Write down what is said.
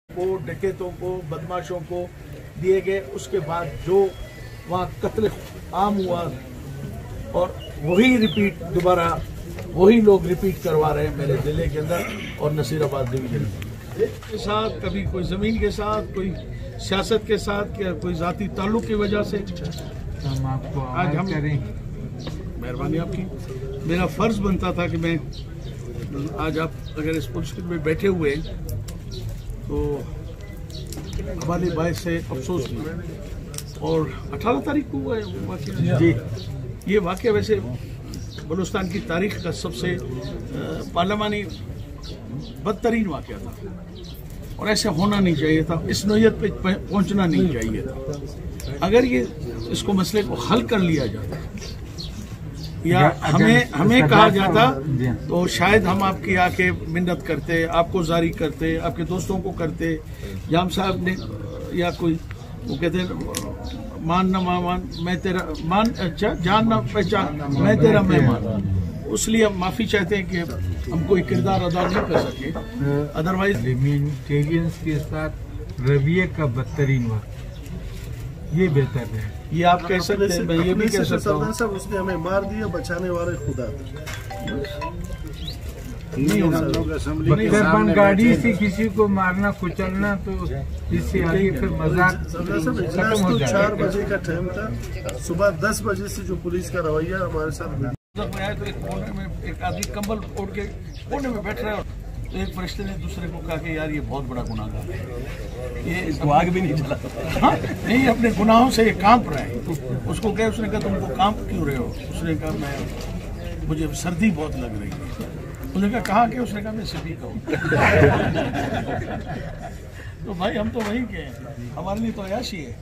को, डकैतों को, बदमाशों को दिए गए। उसके बाद जो वहाँ कत्ल आम हुआ और वही रिपीट दोबारा वही लोग रिपीट करवा रहे हैं मेरे जिले के अंदर और नसीराबाद डिवीजन के साथ, कभी कोई जमीन के साथ, कोई सियासत के साथ, या कोई जाती ताल्लुक की वजह से। हम आपको आज हम मेहरबानी आपकी, मेरा फर्ज बनता था कि मैं आज आप अगर इस पुलिस में बैठे हुए तो हमारे बायस से अफसोस नहीं। और 18 तारीख को हुआ है वो वाक़या जी। ये वाक़या वैसे बलूचिस्तान की तारीख का सबसे पार्लिमानी बदतरीन वाक़या था और ऐसे होना नहीं चाहिए था, इस नौयत पे पहुंचना नहीं चाहिए था। अगर ये इसको मसले को हल कर लिया जाता या हमें कहा जाता तो शायद हम आपकी आके मिन्नत करते, आपको जारी करते, आपके दोस्तों को करते। जाम साहब ने या कोई वो कहते हैं मान न मान मैं तेरा मान, अच्छा जान न पहचान मैं तेरा मेहमान। उसलिए हम माफ़ी चाहते हैं कि हम कोई किरदार अदा नहीं कर सके। अदरवाइज लिमिटेरियंस के साथ रवैये का बदतरीन वक्त ये बेहतर है। ये आप कह सकते हैं, मैं ये भी कह सकता हूँ सब उसने हमें मार दिया, बचाने वाले खुदा नहीं होगा। बख्तरबंद गाड़ी से किसी को मारना कुचलना तो इससे आगे फिर मजाक खत्म हो जाएगा। 4 बजे का टाइम था, सुबह 10 बजे से जो पुलिस का रवैया हमारे साथ। तो एक कोने में एक आदमी कंबल ओढ़ के कोने में बैठ रहा है, तो एक फरिश्ते ने दूसरे को कहा कि यार ये बहुत बड़ा गुनाहगार है, ये इसको आग भी नहीं चला। हाँ नहीं, अपने गुनाहों से ये कांप रहा है। तो उसको कहा, उसने कहा तुमको कांप क्यों रहे हो? उसने कहा मुझे सर्दी बहुत लग रही है। उसने कहा कहाँ के? उसने कहा मैं सिटी का हूँ। तो भाई हम तो वहीं के हैं, हमारे लिए तो अयाशी है।